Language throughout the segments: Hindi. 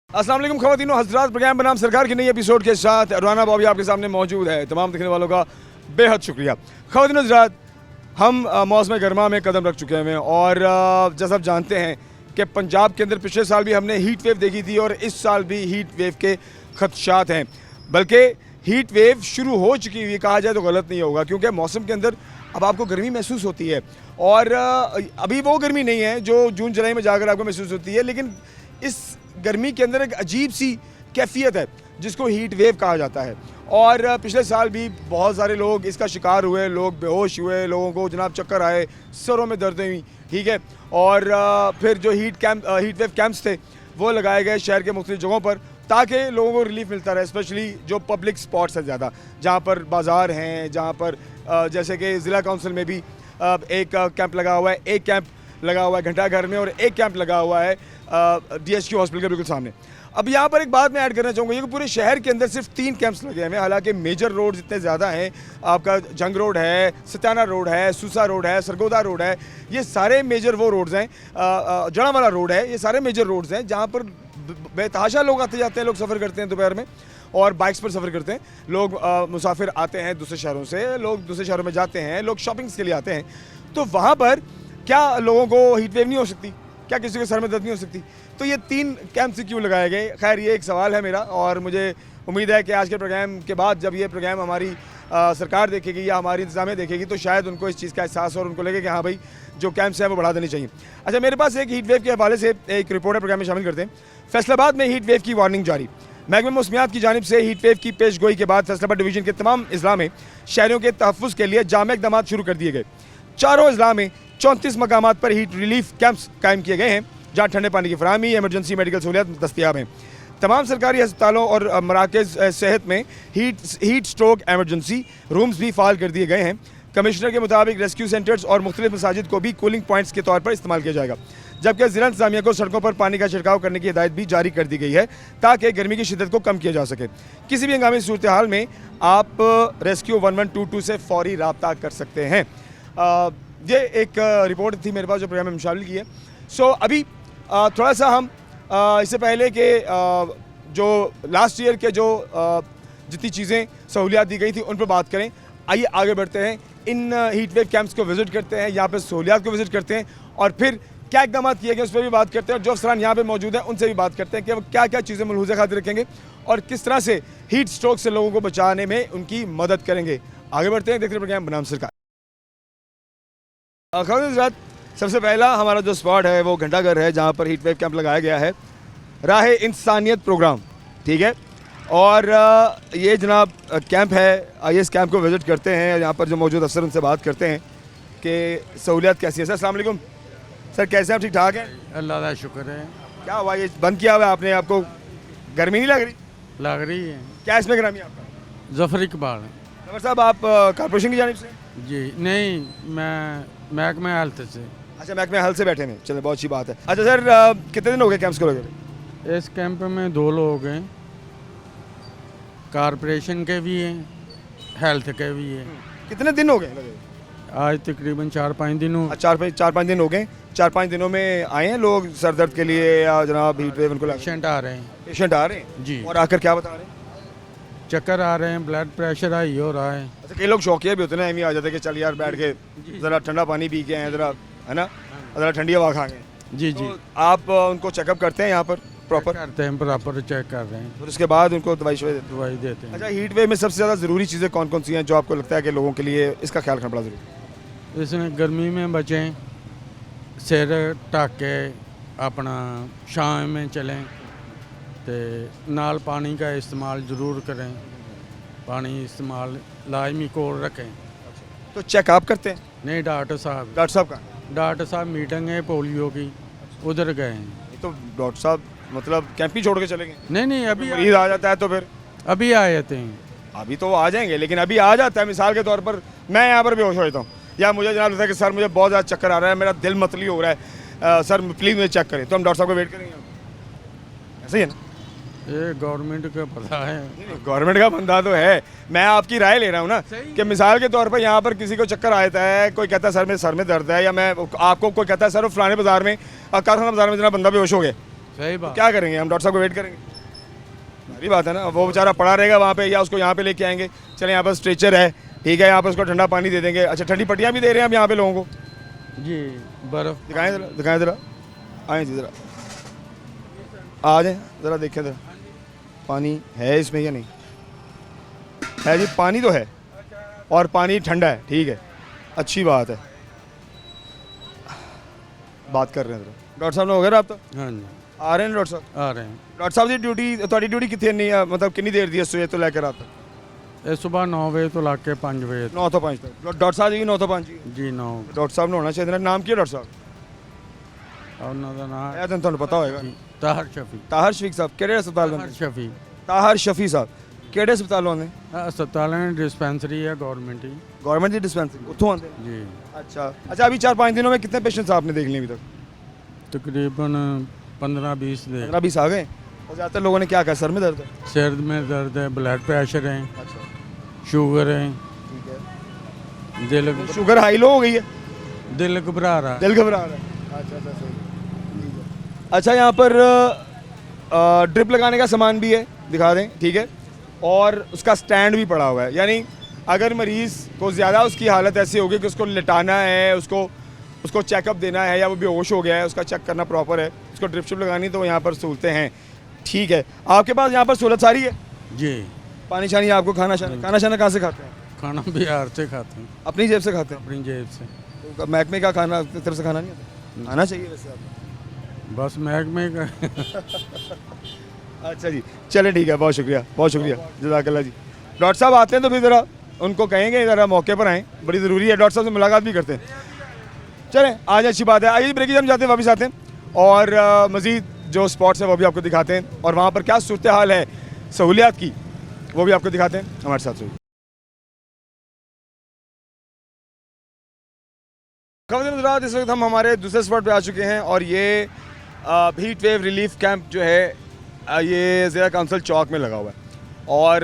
अस्सलाम वालेकुम ख़वातीन हज़रात, प्रोग्राम बनाम सरकार की नई एपिसोड के साथ राना बॉबी आपके सामने मौजूद है। तमाम देखने वालों का बेहद शुक्रिया। ख़वातीन हज़रात, हम मौसम गर्मा में कदम रख चुके हैं और जैसा आप जानते हैं कि पंजाब के अंदर पिछले साल भी हमने हीट वेव देखी थी और इस साल भी हीट वेव के खदशात हैं। बल्कि हीट वेव शुरू हो चुकी हुई कहा जाए तो गलत नहीं होगा, क्योंकि मौसम के अंदर अब आपको गर्मी महसूस होती है और अभी वो गर्मी नहीं है जो जून जुलाई में जाकर आपको महसूस होती है, लेकिन इस गर्मी के अंदर एक अजीब सी कैफियत है जिसको हीट वेव कहा जाता है। और पिछले साल भी बहुत सारे लोग इसका शिकार हुए, लोग बेहोश हुए, लोगों को जनाब चक्कर आए, सरों में दर्दें हुई, ठीक है। और फिर जो हीट वेव कैंप्स थे वो लगाए गए शहर के मुख्तलिफ जगहों पर ताकि लोगों को रिलीफ मिलता रहे, स्पेशली जो पब्लिक स्पॉट्स हैं ज़्यादा, जहाँ पर बाज़ार हैं, जहाँ पर जैसे कि ज़िला काउंसिल में भी एक कैंप लगा हुआ है, एक कैंप लगा हुआ है घंटाघर में और एक कैंप लगा हुआ है DSQ हॉस्पिटल के बिल्कुल सामने। अब यहाँ पर एक बात मैं ऐड करना चाहूँगा कि पूरे शहर के अंदर सिर्फ 3 कैंप्स लगे हैं। हालांकि मेजर रोड्स इतने ज़्यादा हैं, आपका जंग रोड है, सताना रोड है, सूसा रोड है, सरगोदा रोड है, ये सारे मेजर वो रोड्स हैं, जड़ावाला रोड है, ये सारे मेजर रोड्स हैं जहाँ पर बेतहाशा लोग आते जाते हैं, लोग सफ़र करते हैं दोपहर में और बाइक्स पर सफ़र करते हैं, लोग मुसाफिर आते हैं दूसरे शहरों से, लोग दूसरे शहरों में जाते हैं, लोग शॉपिंग्स के लिए आते हैं। तो वहाँ पर क्या लोगों को हीट वेव नहीं हो सकती? क्या किसी के सर में दर्द नहीं हो सकती? तो ये 3 कैंप से क्यों लगाए गए? खैर, ये एक सवाल है मेरा और मुझे उम्मीद है कि आज के प्रोग्राम के बाद जब ये प्रोग्राम हमारी सरकार देखेगी या हमारी इंतजामिया देखेगी तो शायद उनको इस चीज़ का एहसास हो और उनको लगे कि हाँ भाई, जो कैंप्स हैं वो बढ़ा देने चाहिए। अच्छा, मेरे पास एक हीट वेव के हवाले से एक रिपोर्ट है, प्रोग्राम में शामिल करते हैं। फैसलाबाद में हीट वेव की वार्निंग जारी। महकमा मौसमियात की जानिब से हीट वेव की पेश गोई के बाद फैसलाबाद डिवीजन के तमाम अजला में शहरों के तहफ़्फ़ुज़ के लिए जाम इक़दाम शुरू कर दिए गए। चारों अजला में 34 मकामात पर हीट रिलीफ कैंप्स कायम किए गए हैं जहाँ ठंडे पानी की फराहमी, एमरजेंसी मेडिकल सहूलियत दस्तियाब हैं। तमाम सरकारी अस्पतालों और मराकज़ सेहत में हीट स्ट्रोक एमरजेंसी रूम्स भी फ़ाल कर दिए गए हैं। कमिश्नर के मुताबिक रेस्क्यू सेंटर्स और मुख्तलिफ मसाजिद को भी कूलिंग पॉइंट्स के तौर पर इस्तेमाल किया जाएगा, जबकि ज़िला इंतज़ामिया को सड़कों पर पानी का छिड़काव करने की हिदायत भी जारी कर दी गई है ताकि गर्मी की शिद्दत को कम किया जा सके। किसी भी हंगामी सूरत हाल में आप रेस्क्यू 1122 से फौरी रब्ता कर सकते हैं। ये एक रिपोर्ट थी मेरे पास जो प्रोग्राम में शामिल की है। सो अभी थोड़ा सा हम इससे पहले कि जो लास्ट ईयर के जो जितनी चीज़ें सहूलियात दी गई थी उन पर बात करें, आइए आगे बढ़ते हैं, इन हीट वेव कैंप्स को विज़िट करते हैं, यहाँ पर सहूलियात को विज़िट करते हैं और फिर क्या इकदाम किए गए उस पर भी बात करते हैं और जो अफसरान यहाँ पे मौजूद हैं उनसे भी बात करते हैं कि वो क्या क्या चीज़ें मलहूज़ खातिर रखेंगे और किस तरह से हीट स्ट्रोक से लोगों को बचाने में उनकी मदद करेंगे। आगे बढ़ते हैं, देखते हैं प्रोग्राम बनाम सरकार। सबसे पहला हमारा जो स्पॉट है वो घंटाघर है जहाँ पर हीट वेव कैंप लगाया गया है, राह इंसानियत प्रोग्राम, ठीक है। और ये जनाब कैंप है, आइए इस कैंप को विज़िट करते हैं, यहाँ पर जो मौजूद अफसर उनसे बात करते हैं कि सहूलियत कैसी है। सर अस्सलाम वालेकुम। सर कैसे हैं, ठीक ठाक हैं? अल्लाह का शुक्र है। क्या हुआ, ये बंद किया हुआ है आपने? आपको गर्मी नहीं लग रही? लग रही है। क्या इसमें गर्मी आपका? जफर इकबाल। जफर साहब, आप कॉर्पोरेशन की जानिब से? जी नहीं, मैं महकमा हेल्थ से। अच्छा, महकमा हेल्थ से बैठे हैं, चलो बहुत अच्छी बात है। अच्छा सर, कितने दिन हो गए कैंप्स को लगे? इस कैंप में 2 लोग हैं, कॉर्पोरेशन के भी हैं, हेल्थ के भी हैं। कितने दिन हो गए लगे? आज तकरीबन 4-5 दिन हो। 4-5 दिन हो गए। 4-5 दिनों में आए हैं लोग सर दर्द के लिए या जनाब हीट वेव उनको लगा? पेशेंट आ रहे हैं। पेशेंट आ रहे हैं जी। और आकर क्या बता रहे हैं? चक्कर आ रहे हैं, ब्लड प्रेशर हाई हो रहा है। अच्छा, कई लोग शौकिया भी होते हैं ना, एम आ जाते हैं कि चल यार बैठ के ज़रा ठंडा पानी पी के आए, ज़रा है ना, ज़रा ठंडी हवा खा गए। जी जी। तो आप उनको चेकअप करते हैं यहाँ पर प्रॉपर? करते हैं, प्रॉपर चेक कर रहे हैं, फिर उसके बाद उनको दवाई देते हैं। अच्छा, हीट वेव में सबसे ज़्यादा ज़रूरी चीज़ें कौन कौन सी हैं जो आपको लगता है कि लोगों के लिए इसका ख्याल रखना बड़ा ज़रूरी है? इसमें गर्मी में बचें, सिर ढक के अपना छाँव में चलें, तो नाल पानी का इस्तेमाल ज़रूर करें, पानी इस्तेमाल लाजमी कोल रखें। तो चेक आप करते हैं? नहीं, डॉक्टर साहब का? डॉक्टर साहब मीटिंग है पोलियो की, उधर गए हैं। तो डॉक्टर साहब मतलब कैंप ही छोड़ के चले गए? नहीं, अभी मरीज आ जाता है तो फिर? अभी आए थे। अभी तो आ जाएंगे, लेकिन अभी आ जाता है। मिसाल के तौर पर मैं यहाँ पर बेहोश हो जाता हूँ या मुझे जनाब लगता है कि सर मुझे बहुत ज़्यादा चक्कर आ रहा है, मेरा दिल मतली हो रहा है, सर प्लीज़ मुझे चेक करें, तो हम डॉक्टर साहब को वेट करेंगे? ऐसे ही है ना? ये गवर्नमेंट का पता है। गवर्नमेंट का बंदा तो है, मैं आपकी राय ले रहा हूँ ना कि मिसाल के तौर पर यहाँ पर किसी को चक्कर आता है, कोई कहता है सर में दर्द है, या मैं आपको कोई कहता है सर फलाने बाज़ार में कारखाना बाज़ार में जना बंदा बेहोश हो गया, सही बात। क्या करेंगे हम, डॉक्टर साहब को वेट करेंगे? सारी बात है ना, वो बेचारा पड़ा रहेगा वहाँ पे या उसको यहाँ पे लेके आएंगे। चले यहाँ पर स्ट्रेचर है, ठीक है, यहाँ पर उसको ठंडा पानी दे देंगे। अच्छा, ठंडी पट्टियाँ भी दे रहे हैं हम यहाँ पे लोगों को। जी, बर्फ। दिखाएं ज़रा, दिखाएं ज़रा, आएँ जी ज़रा, आ जाएँ ज़रा, देखें ज़रा पानी है इसमें या नहीं है। जी पानी तो है और पानी ठंडा है, ठीक है, अच्छी बात है। बात कर रहे हैं ज़रा डॉक्टर साहब ने हो गया ना आप तो हाँ जी, आ रहे हैं डॉक्टर साहब। आ रहे हैं। डॉक्टर साहब जी ड्यूटी ड्यूटी कितनी नहीं है, मतलब कितनी देर दी है सुबह तो लेकर आता? ये सुबह 9 बजे तो लाके 5 बजे 9 तो 5 तक। डॉक्टर साहब जी 9 तो 5 जी 9। डॉक्टर साहब ने होना चाहिए। नाम क्या डॉक्टर साहब? और ना ਇਹ ਤਾਂ ਤੁਹਾਨੂੰ ਪਤਾ ਹੋਏਗਾ। ताहर शफी। ਤਾਹਰ ਸ਼ਫੀਕ ਸਾਹਿਬ ਕਿਹੜੇ ਹਸਪਤਾਲ ताहर ਬੰਦੇ? शफी। ਤਾਹਰ ਸ਼ਫੀ ਸਾਹਿਬ ਕਿਹੜੇ ਹਸਪਤਾਲੋਂ ਆਉਂਦੇ? अस्पताल है, डिस्पेंसरी है गवर्नमेंट ही। गवर्नमेंट की डिस्पेंसरी ਉੱਥੋਂ ਆਉਂਦੇ? जी, अच्छा अच्छा, अभी 4-5 दिनों में कितने पेशेंट्स आपने देख लिए अभी तक? तकरीबन 15-20 दे। 15-20 आ गए। और ज़्यादातर लोगों ने क्या कहा, सर में दर्द है? सिर में दर्द है, ब्लड प्रेशर है, अच्छा शुगर है, ठीक है। दिल शुगर हाई लो हो गई है, दिल घबरा रहा है। दिल घबरा रहा है। अच्छा अच्छा सही, ठीक है। अच्छा, यहाँ पर ड्रिप लगाने का सामान भी है, दिखा दें, ठीक है, और उसका स्टैंड भी पड़ा हुआ है। यानी अगर मरीज़ को ज़्यादा उसकी हालत ऐसी होगी कि उसको लिटाना है, उसको चेकअप देना है या वो बेहोश हो गया है, उसका चेक करना प्रॉपर है, उसको ड्रिप शिप लगानी, तो यहाँ पर सहूलतें हैं, ठीक है। आपके पास यहाँ पर सहूलत सारी है? जी, पानी शानी आपको, खाना शाना कहाँ से खाते हैं? खाना बिहार से खाते हैं, अपनी जेब से खाते हैं? अपनी जेब से। तो महकमे का खाना तरफ से खाना नहीं आता? आना चाहिए वैसे आपको। बस महकमे का। अच्छा जी, चले ठीक है, बहुत शुक्रिया, बहुत शुक्रिया, जज़ाकल्लाह जी। डॉक्टर साहब आते हैं तो फिर ज़रा उनको कहेंगे ज़रा मौके पर आएँ, बड़ी ज़रूरी है, डॉक्टर साहब से मुलाकात भी करते हैं। चलें, आज अच्छी बात है। आइए ब्रेक हम जाते हैं, वापस आते हैं और मज़ीद जो स्पॉट्स हैं वो भी आपको दिखाते हैं और वहाँ पर क्या सूरत हाल है सहूलियात की वो भी आपको दिखाते हैं। हमारे साथ रहिए। खबरदार, इस वक्त हम हमारे दूसरे स्पॉट पे आ चुके हैं और ये हीट वेव रिलीफ कैंप जो है ये ज़िला काउंसिल चौक में लगा हुआ है और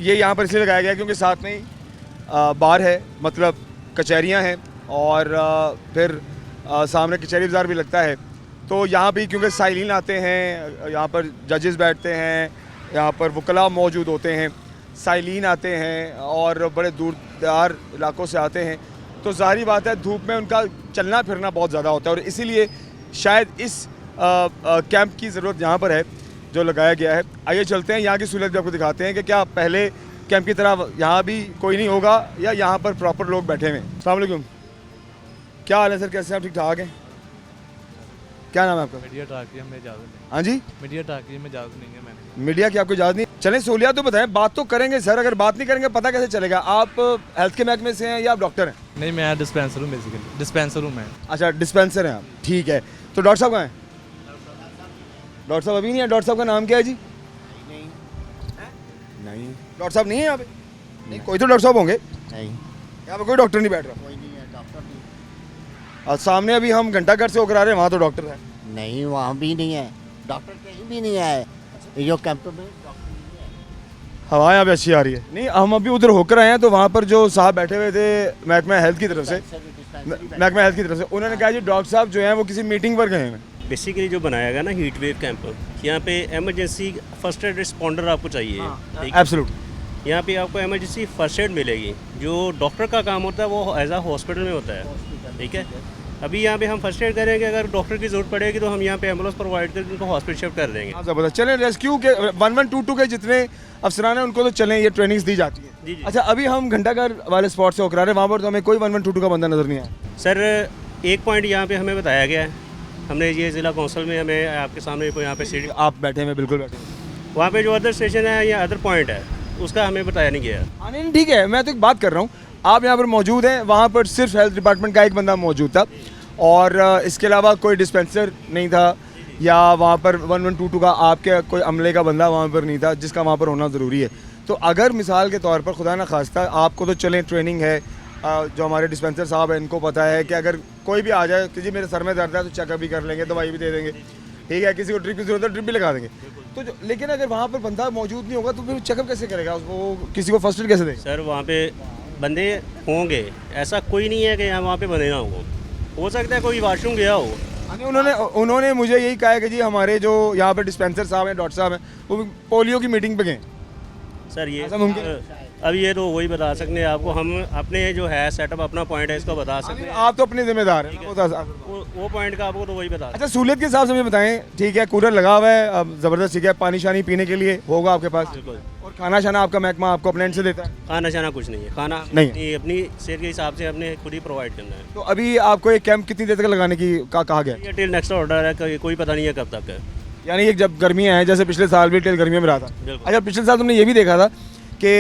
ये यहाँ पर इसलिए लगाया गया है क्योंकि साथ में ही बार है, मतलब कचहरियाँ हैं और फिर सामने कचहरी बाज़ार भी लगता है। तो यहाँ भी क्योंकि साइलिन आते हैं, यहाँ पर जजेस बैठते हैं, यहाँ पर वकला मौजूद होते हैं, साइलिन आते हैं और बड़े दूर दरार इलाकों से आते हैं, तो ज़ाहिर बात है धूप में उनका चलना फिरना बहुत ज़्यादा होता है और इसीलिए शायद इस कैंप की ज़रूरत यहाँ पर है जो लगाया गया है। आइए चलते हैं, यहाँ की सहूलत भी आपको दिखाते हैं कि क्या पहले कैंप की तरह यहाँ भी कोई नहीं होगा या यहाँ पर प्रॉपर लोग बैठे हुए हैं। अस्सलाम वालेकुम, क्या हाल है सर, कैसे हैं आप? ठीक ठाक हैं? क्या नाम है आपका? मीडिया टाकी हमें इजाज़त नहीं। हाँ जी, मीडिया टाकी में इजाज़त नहीं है मैंने। मीडिया की आपको इजाज़त नहीं? चलें, सहूलियात तो बताएं, बात तो करेंगे सर, अगर बात नहीं करेंगे पता कैसे चलेगा? आप हेल्थ के महकमे से हैं या आप डॉक्टर हैं? नहीं, मैं डिस्पेंसर हूँ, बेसिकली डिस्पेंसर हूँ मैं। अच्छा, डिस्पेंसर हैं आप, ठीक है। तो डॉक्टर साहब कहाँ हैं? डॉक्टर साहब अभी नहीं है। डॉक्टर साहब का नाम क्या है जी? नहीं, डॉक्टर साहब नहीं है यहाँ पे? नहीं, कोई तो डॉक्टर साहब होंगे। नहीं, यहाँ पे कोई डॉक्टर नहीं बैठ रहा। कोई नहीं है, डॉक्टर नहीं। और सामने अभी हम घंटाघर से होकर आ रहे हैं, वहाँ तो डॉक्टर है। नहीं, वहाँ भी नहीं है, डॉक्टर कहीं भी नहीं है। ये जो कैंप में डॉक्टर नहीं है। हवा यहाँ पे अच्छी आ रही है। नहीं, हम अभी उधर होकर आए हैं तो वहाँ पर जो साहब बैठे हुए थे महकमा हेल्थ की तरफ से, महकमा हेल्थ की तरफ से, उन्होंने कहा जी डॉक्टर साहब जो हैं वो किसी मीटिंग पर गए हैं। बेसिकली जो बनाया गया ना हीट वेव कैंप, यहाँ पे इमरजेंसी फर्स्ट एड रिस्पॉन्डर आपको चाहिए, ठीक है? एब्सोल्युट। यहाँ पे आपको इमरजेंसी फर्स्ट एड मिलेगी। जो डॉक्टर का काम होता है वो एज आ हॉस्पिटल में होता है, ठीक है? अभी यहाँ पे हम फर्स्ट एड करेंगे, अगर डॉक्टर की जरूरत पड़ेगी तो हम यहाँ पे एम्बुलेंस प्रोवाइड करके उनको हॉस्पिटल शिफ्ट कर देंगे। हाँ ज़बरदस्त। चलें, रेस्क्यू के 1122 के जितने अफसरान हैं उनको तो चलें, ये ट्रेनिंग्स दी जाती है। जी जी। अच्छा, अभी हम घंटाघर वाले स्पॉट से होकर आ रहे हैं, वहाँ पर तो हमें कोई 1122 का बंदा नज़र नहीं आया। सर एक पॉइंट यहाँ पे हमें बताया गया है, हमने ये ज़िला कौंसिल में हमें आपके सामने को यहाँ पे सीट, आप बैठे हैं, बिल्कुल बैठे हैं। वहाँ पे जो अदर स्टेशन है या अदर पॉइंट है उसका हमें बताया नहीं गया। हाँ नहीं, ठीक है, मैं तो एक बात कर रहा हूँ, आप यहाँ पर मौजूद हैं, वहाँ पर सिर्फ हेल्थ डिपार्टमेंट का एक बंदा मौजूद था और इसके अलावा कोई डिस्पेंसर नहीं था या वहाँ पर 1122 का आपके कोई अमले का बंदा वहाँ पर नहीं था जिसका वहाँ पर होना ज़रूरी है। तो अगर मिसाल के तौर पर खुदा न खास्ता आपको तो चलें ट्रेनिंग है, जो हमारे डिस्पेंसर साहब हैं इनको पता है कि अगर कोई भी आ जाए कि जी मेरे सर में दर्द है तो चेकअप भी कर लेंगे, दवाई भी दे देंगे, ठीक है, किसी को ड्रिप की जरूरत है ड्रिप भी लगा देंगे। तो लेकिन अगर वहाँ पर बंदा मौजूद नहीं होगा तो फिर चेकअप कैसे करेगा, उसको किसी को फर्स्ट एड कैसे देगा? सर वहाँ पे बंदे होंगे, ऐसा कोई नहीं है कि यहाँ वहाँ पे बंदे ना हो सकता है कोई वॉशरूम गया हो, यानी उन्होंने मुझे यही कहा है कि जी हमारे जो यहाँ पे डिस्पेंसर साहब हैं, डॉक्टर साहब हैं, वो पोलियो की मीटिंग पे गए। सर ये ऐसा मुमकिन है? अब ये तो वही बता सकते हैं आपको, हम अपने जो है सेटअप अपना पॉइंट है इसको बता सकते हैं। आप तो अपने जिम्मेदार हैं, वो वो पॉइंट का आपको तो वही बता अच्छा सहूलियत के हिसाब से मुझे बताएं, ठीक है कूलर लगा हुआ है, अब ज़बरदस्त, ठीक है पानी शानी पीने के लिए होगा आपके पास, बिल्कुल। और खाना शाना आपका महकमा आपको अपने एंड से देता है? खाना शाना कुछ नहीं है, खाना नहीं। अपनी सेहत के हिसाब से अपने खुद ही प्रोवाइड करना है। तो अभी आपको एक कैंप कितनी देर तक लगाने की कहा गया है? ये टिल नेक्स्ट ऑर्डर है, कोई पता नहीं है कब तक है। यानी एक जब गर्मियाँ हैं, जैसे पिछले साल भी टेल गर्मियों में रहा था। बिल्कुल। अच्छा पिछले साल तुमने ये भी देखा था कि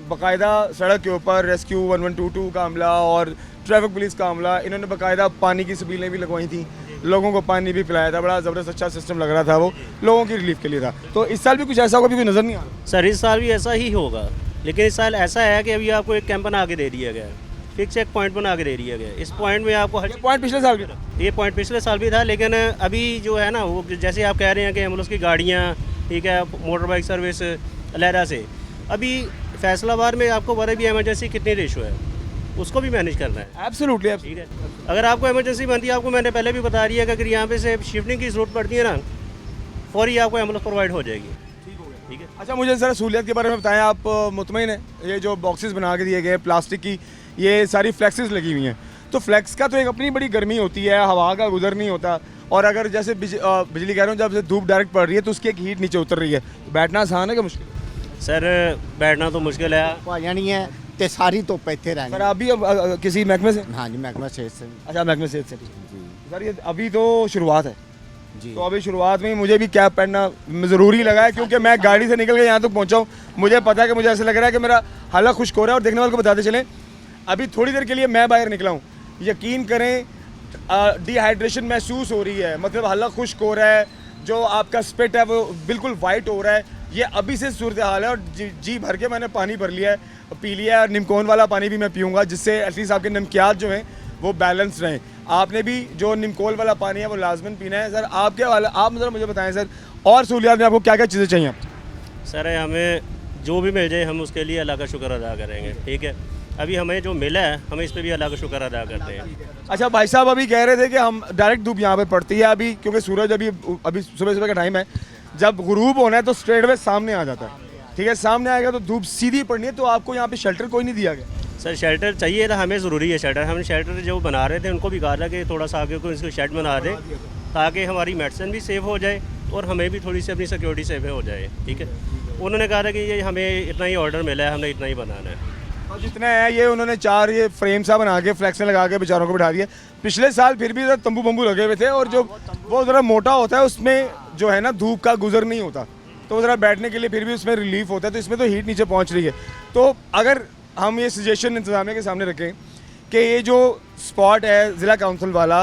बाकायदा सड़क के ऊपर रेस्क्यू 1122 का अमला और ट्रैफिक पुलिस का अमला, इन्होंने बाकायदा पानी की सबीलें भी लगवाई थी, लोगों को पानी भी पिलाया था, बड़ा ज़बरदस्त अच्छा सिस्टम लग रहा था, वो लोगों की रिलीफ के लिए था। तो इस साल भी कुछ ऐसा होगा, भी कोई नज़र नहीं आ रहा? सर इस साल भी ऐसा ही होगा, लेकिन इस साल ऐसा है कि अभी आपको एक कैंप बना के दे दिया गया है, फिक्स एक पॉइंट बना के दे दिया गया है। इस पॉइंट में आपको हर पॉइंट पिछले साल भी था? ये पॉइंट पिछले साल भी था, लेकिन अभी जो है ना वो जैसे आप कह रहे हैं कि एम्बुलेंस की गाड़ियाँ, ठीक है, मोटर बाइक सर्विस लहरा से, अभी फैसलाबाद में आपको बड़ा भी इमरजेंसी कितनी रेशो है उसको भी मैनेज करना है। एब्सोल्युटली। ठीक है, अगर आपको इमरजेंसी बनती है, आपको मैंने पहले भी बता दिया कि अगर यहाँ पे से शिफ्टिंग की ज़रूरत पड़ती है ना, फौरी आपको एम्बुलेंस प्रोवाइड हो जाएगी। ठीक है। अच्छा मुझे ज़रा सहूलियत के बारे में बताएं, आप मुतमईन हैं? ये जो बॉक्सेस बना के दिए गए प्लास्टिक की, ये सारी फ्लैक्सेस लगी हुई हैं, तो फ्लैक्स का तो एक अपनी बड़ी गर्मी होती है, हवा का गुजर नहीं होता, और अगर जैसे बिजली कह रहा हूँ जब से धूप डायरेक्ट पड़ रही है तो उसकी एक हीट नीचे उतर रही है, बैठना आसान है कि मुश्किल? सर बैठना तो मुश्किल है। आ जानी है तो सारी धुप इतने रहनी। सर आप भी किसी महकमे से? हाँ जी, महकमा सेहत से। अच्छा महकमे सेहत से। जी सर ये अभी तो शुरुआत है, जी। तो अभी शुरुआत में ही मुझे भी कैप पहनना ज़रूरी लगा है, क्योंकि मैं गाड़ी से निकल के यहाँ तक पहुँचा हूँ, मुझे पता है कि मुझे ऐसा लग रहा है कि मेरा हालत खुश्क हो रहा है। और देखने वाले को बताते चलें, अभी थोड़ी देर के लिए मैं बाहर निकला हूँ, यकीन करें डिहाइड्रेशन महसूस हो रही है, मतलब हालत खुश्क हो रहा है, जो आपका स्पिट है वो बिल्कुल वाइट हो रहा है। ये अभी से सूरत हाल है, और जी भर के मैंने पानी भर लिया है, पी लिया है, और निमकोन वाला पानी भी मैं पीऊँगा, जिससे एटलीस्ट आपके नमकियात जो हैं वो बैलेंस रहें। आपने भी जो निमकोल वाला पानी है वो लाजमन पीना है। सर आपके वाला आप मतलब मुझे बताएं सर, और सहूलियात में आपको क्या क्या चीज़ें चाहिए? सर हमें जो भी मिल जाए हम उसके लिए अल्लाह का शुक्र अदा करेंगे। ठीक है, अभी हमें जो मिला है हम इस पे भी अल्लाह का शुक्र अदा करते हैं। अच्छा भाई साहब अभी कह रहे थे कि हम डायरेक्ट धूप यहाँ पे पड़ती है अभी, क्योंकि सूरज अभी सुबह सुबह का टाइम है, जब गुरूब होना है तो स्ट्रेट वे सामने आ जाता है। ठीक है, सामने आएगा तो धूप सीधी पड़नी है, तो आपको यहाँ पे शेल्टर कोई नहीं दिया गया? सर शेल्टर चाहिए था, हमें ज़रूरी है शेल्टर। हम शेल्टर जो बना रहे थे उनको भी कहा था कि थोड़ा सा आगे को इसको शेड बना दें, ताकि हमारी मेडिसिन भी सेव हो जाए और हमें भी थोड़ी सी अपनी सिक्योरिटी सेव हो जाए। ठीक है, उन्होंने कहा था कि ये हमें इतना ही ऑर्डर मिला है, हमने इतना ही बनाना है। और जितने हैं ये उन्होंने 4 ये फ्रेम सा बना के फ्लैक्स लगा के बेचारों को बिठा दिया। पिछले साल फिर भी तंबू बम्बू लगे हुए थे, और जो वो ज़रा मोटा होता है उसमें जो है ना धूप का गुजर नहीं होता, तो ज़रा बैठने के लिए फिर भी उसमें रिलीफ होता है, तो इसमें तो हीट नीचे पहुंच रही है। तो अगर हम ये सजेशन इंतज़ामिया के सामने रखें कि ये जो स्पॉट है ज़िला काउंसिल वाला,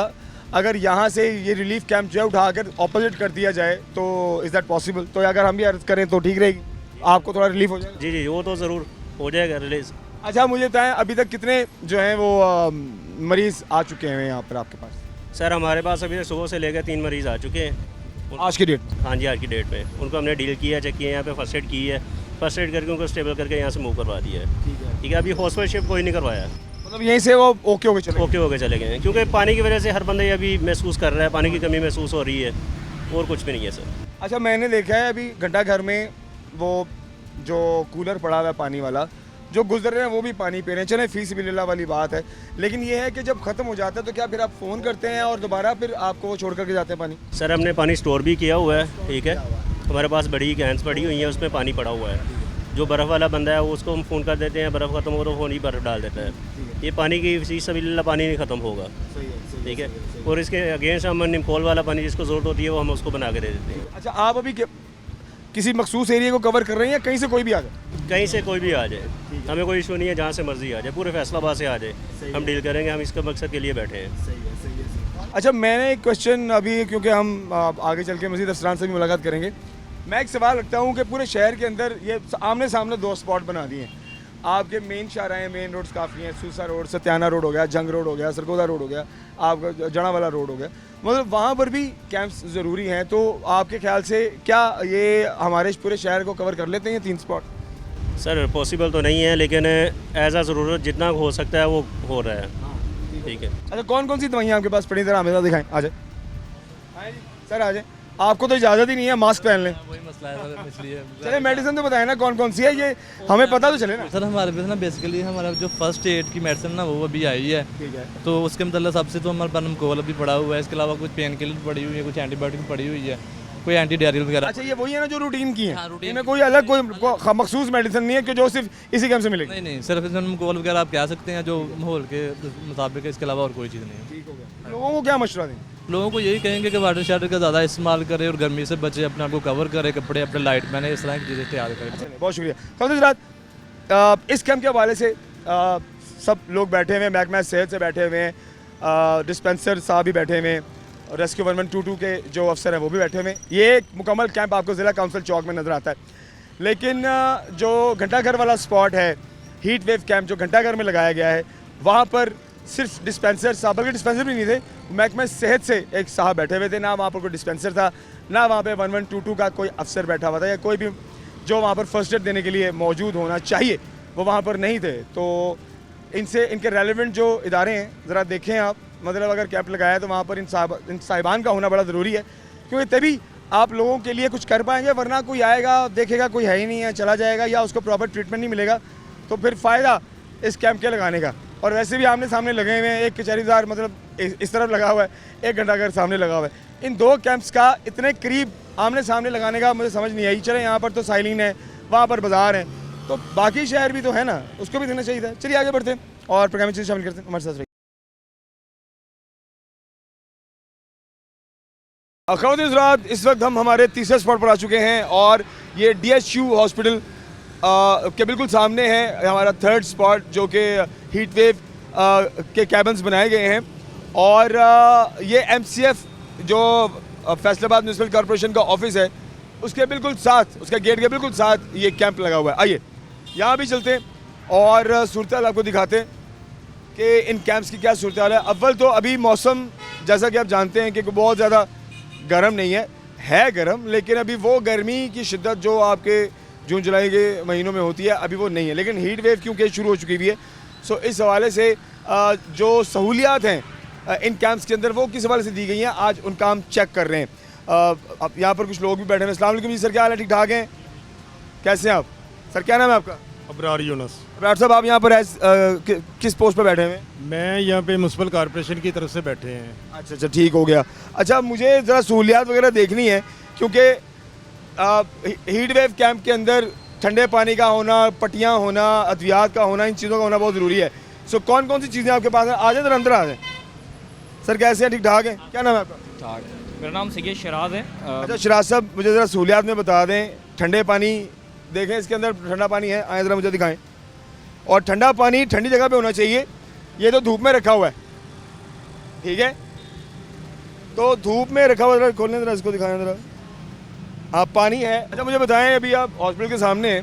अगर यहाँ से ये रिलीफ कैंप जो है उठा कर ऑपोजिट कर दिया जाए तो इज़ दैट पॉसिबल? तो अगर हम भी अर्ज़ करें तो ठीक रहेगी, आपको थोड़ा रिलीफ हो जाएगा? जी जी, वो तो ज़रूर हो जाएगा रिलीज़। अच्छा मुझे बताएं अभी तक कितने जो हैं वो मरीज़ आ चुके हैं यहाँ पर आपके पास? सर हमारे पास अभी सुबह से लेकर 3 मरीज़ आ चुके हैं आज की डेट? हाँ जी, आज की डेट में उनको हमने डील किया, चेक किया, यहाँ पे फर्स्ट एड की है, फर्स्ट एड करके उनको स्टेबल करके यहाँ से मूव करवा दिया है। ठीक है, अभी हॉस्पिटल शिफ्ट कोई नहीं करवाया, मतलब यहीं से वो ओके हो गए? ओके हो गए चले गए हैं, क्योंकि पानी की वजह से हर बंदे अभी महसूस कर रहा है, पानी की कमी महसूस हो रही है, और कुछ भी नहीं है सर। अच्छा मैंने देखा है अभी घंटा घर में वो जो कूलर पड़ा हुआ है पानी वाला, जो गुजर रहे हैं वो भी पानी पी रहे हैं, चले फीस बिल्ला वाली बात है, लेकिन ये है कि जब ख़त्म हो जाता है तो क्या फिर आप फ़ोन करते हैं और दोबारा फिर आपको छोड़ करके जाते हैं पानी? सर हमने पानी स्टोर भी किया हुआ है। ठीक है, हमारे पास बड़ी कैंस पड़ी हुई हैं, उसमें पानी पड़ा हुआ है। जो बर्फ़ वाला बंदा है वो उसको हम फ़ोन कर देते हैं, बर्फ़ ख़त्म हो तो फ़ोन ही बर्फ़ डाल देता है। ये पानी की फीस बिल्ला पानी नहीं ख़त्म होगा। ठीक है, और इसके अगेंस्ट हम निमकोल वाला पानी जिसको ज़रूरत होती है वो हम उसको बना के दे देते हैं। अच्छा आप अभी किसी मखसूस एरिया को कवर कर रहे हैं या कहीं से कोई भी आ जाए? कहीं से कोई भी आ जाए, हमें कोई इशू नहीं है, जहाँ से मर्जी आ जाए, पूरे फैसलाबाद से आ जाए, हम डील करेंगे, हम इसके मकसद के लिए बैठे हैं। अच्छा मैंने एक क्वेश्चन अभी, क्योंकि हम आगे चल के मज़ीद अफसरान से भी मुलाकात करेंगे, मैं एक सवाल रखता हूँ कि पूरे शहर के अंदर ये आमने सामने 2 स्पॉट बना दिए हैं, आपके मेन शाहराह मेन रोड्स काफ़ी हैं, सूसा रोड, सत्याना रोड हो गया, जंग रोड हो गया, सरगोदा रोड हो गया, आपका जड़ा वाला रोड हो गया, मतलब वहाँ पर भी कैंप्स ज़रूरी हैं। तो आपके ख्याल से क्या ये हमारे पूरे शहर को कवर कर लेते हैं 3 स्पॉट? सर पॉसिबल तो नहीं है, लेकिन एज आ ज़रूरत जितना हो सकता है वो हो रहा है। ठीक है। अच्छा, कौन कौन सी दवाइयाँ आपके पास पड़ी, जरा हमें दिखाएं, आ जाए सर, आ जाए। आपको तो इजाज़त ही नहीं है, मास्क पहन लें। वही मसला है सर, इसलिए चलिए मेडिसिन तो बताएं ना कौन कौन सी है, ये हमें पता तो चले ना। सर हमारे पास ना बेसिकली हमारा जो फर्स्ट एड की मेडिसिन ना वो अभी आई है, ठीक है। तो उसके मतलब सबसे तो हमारे पास नमकोल भी पड़ा हुआ है, इसके अलावा कुछ पेन किलर पड़ी हुई है, कुछ एंटीबायोटिक पड़ी हुई है, कोई एंटी डायरियल वगैरह। अच्छा, ये वही है ना जो रूटीन की है? हाँ, रूटीन इनमें कोई अलग कोई मखसूस मेडिसिन नहीं है कि जो सिर्फ इसी कैंप से मिलेगी? नहीं नहीं, सिर्फ नमकोल वगैरह आप कह सकते हैं जो माहौल के मुताबिक है, इसके अलावा और कोई चीज़ नहीं है। ठीक हो गया। लोगों को क्या मशवरा दें? लोगों को यही कहेंगे कि वाटर शाटर का ज़्यादा इस्तेमाल करें और गर्मी से बचे, अपने आप को कवर करें, कपड़े अपने लाइट पहने, इस तरह की चीज़ें तैयार करें। चलिए, बहुत शुक्रिया। खौफ रात, इस कैंप के हवाले से सब लोग बैठे हुए हैं, महकमा सेहत से बैठे हुए हैं, डिस्पेंसर साहब भी बैठे हुए हैं, और रेस्क्यू 1122 के जो अफसर हैं वो भी बैठे हुए हैं। ये एक मुकम्मल कैंप आपको ज़िला काउंसिल चौक में नज़र आता है, लेकिन जो घंटाघर वाला स्पॉट है, हीट वेव कैंप जो घंटाघर में लगाया गया है, वहाँ पर सिर्फ डिस्पेंसर साहब, बल्कि डिस्पेंसर भी नहीं थे, महकमा सेहत से एक साहब बैठे हुए थे, ना वहाँ पर कोई डिस्पेंसर था, ना वहाँ पे 1122 का कोई अफसर बैठा हुआ था, या कोई भी जो वहाँ पर फर्स्ट एड देने के लिए मौजूद होना चाहिए वो वहाँ पर नहीं थे। तो इनसे इनके रेलिवेंट जो इदारे हैं ज़रा देखें आप, मतलब अगर कैंप लगाया है तो वहाँ पर इन साहिबान का होना बड़ा ज़रूरी है, क्योंकि तभी आप लोगों के लिए कुछ कर पाएंगे, वरना कोई आएगा देखेगा कोई है ही नहीं है, चला जाएगा, या उसको प्रॉपर ट्रीटमेंट नहीं मिलेगा, तो फिर फ़ायदा इस कैंप के लगाने का। और वैसे भी आमने सामने लगे हुए हैं, एक कचहरीदार मतलब इस तरफ लगा हुआ है, एक घंटाघर सामने लगा हुआ है। इन दो कैंप्स का इतने करीब आमने सामने लगाने का मुझे समझ नहीं आई। चले, यहाँ पर तो साइलिन है, वहाँ पर बाज़ार है, तो बाकी शहर भी तो है ना, उसको भी देना चाहिए था। चलिए आगे बढ़ते हैं और प्रोग्राम में चीज़ शामिल करते हैं, हमारे साथ रहिए। अखौतीन हज़रात, इस वक्त हम हमारे तीसरे स्पॉट पर आ चुके हैं, और ये DHU हॉस्पिटल के बिल्कुल सामने है हमारा थर्ड स्पॉट, जो कि हीट वेव के कैबन्स बनाए गए हैं। और ये MCF जो फैसलाबाद म्यूनसिपल कॉर्पोरेशन का ऑफिस है, उसके बिल्कुल साथ, उसके गेट के बिल्कुल साथ ये कैंप लगा हुआ है। आइए यहाँ भी चलते हैं और सूरत हाल आपको दिखाते हैं कि इन कैंप्स की क्या सूरत हाल है। अव्वल तो अभी मौसम जैसा कि आप जानते हैं कि बहुत ज़्यादा गर्म नहीं है गर्म, लेकिन अभी वो गर्मी की शिद्दत जो आपके जून जुलाई के महीनों में होती है अभी वो नहीं है। लेकिन हीट वेव क्योंकि शुरू हो चुकी हुई है, सो इस हवाले से जो सहूलियात हैं इन कैंप्स के अंदर वो किस हवाले से दी गई हैं, आज उनका हम चेक कर रहे हैं। अब यहाँ पर कुछ लोग भी बैठे हैं। अस्सलाम वालेकुम जी, सर क्या हाल है? ठीक ठाक हैं? कैसे हैं आप? सर क्या नाम है आपका? अबरार यूनुस। अबरार साहब, आप यहाँ पर किस पोस्ट पर बैठे हुए हैं? मैं यहाँ पे म्यूनसिपल कॉर्पोरेशन की तरफ से बैठे हैं। अच्छा, ठीक हो गया। अच्छा, मुझे ज़रा सहूलियात वगैरह देखनी है, क्योंकि हीट वेव कैंप के अंदर ठंडे पानी का होना, पट्टियाँ होना, अद्वियात का होना, इन चीज़ों का होना बहुत ज़रूरी है। सो कौन कौन सी चीज़ें आपके पास हैं? आ जाए, अंदर आ जाए। सर कैसे हैं? ठीक ठाक हैं? क्या नाम है आपका? ठाक। मेरा नाम सैयद शराज है। अच्छा शराज साहब, मुझे ज़रा सहूलियात में बता दें। ठंडे पानी देखें, इसके अंदर ठंडा पानी है, आए ज़रा मुझे दिखाएं। और ठंडा पानी ठंडी जगह पे होना चाहिए, ये तो धूप में रखा हुआ है, ठीक है? तो धूप में रखा हुआ, ज़रा खोलने ज़रा, इसको दिखाएं ज़रा। आप पानी है। अच्छा मुझे बताएं, अभी आप हॉस्पिटल के सामने हैं,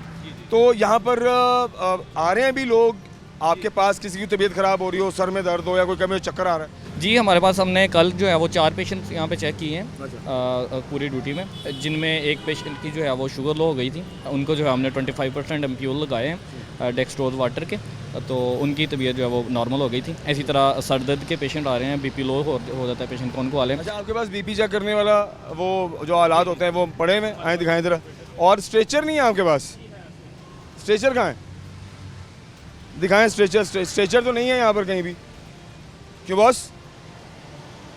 तो यहाँ पर आ रहे हैं अभी लोग आपके पास, किसी की तबीयत ख़राब हो रही हो, सर में दर्द हो, या कोई कभी चक्कर आ रहा है? जी, हमारे पास हमने कल जो है वो 4 पेशेंट यहाँ पे चेक किए हैं पूरी ड्यूटी में, जिनमें एक पेशेंट की जो है वो शुगर लो हो गई थी। उनको जो है हमने 25% एम्प्यूल लगाए हैं डेक्सट्रोज वाटर के, तो उनकी तबीयत जो है वो नॉर्मल हो गई थी। इसी तरह सर दर्द के पेशेंट आ रहे हैं, BP लो हो जाता है पेशेंट को, उनको वाले। अच्छा, आपके पास BP चेक करने वाला वो जो आलात होते हैं वो पड़े हुए आए, दिखाएं ज़रा। और स्ट्रेचर नहीं है आपके पास? स्ट्रेचर कहाँ है? दिखाएं स्ट्रेचर। स्ट्रेचर तो नहीं है यहाँ पर कहीं भी, क्यों बॉस?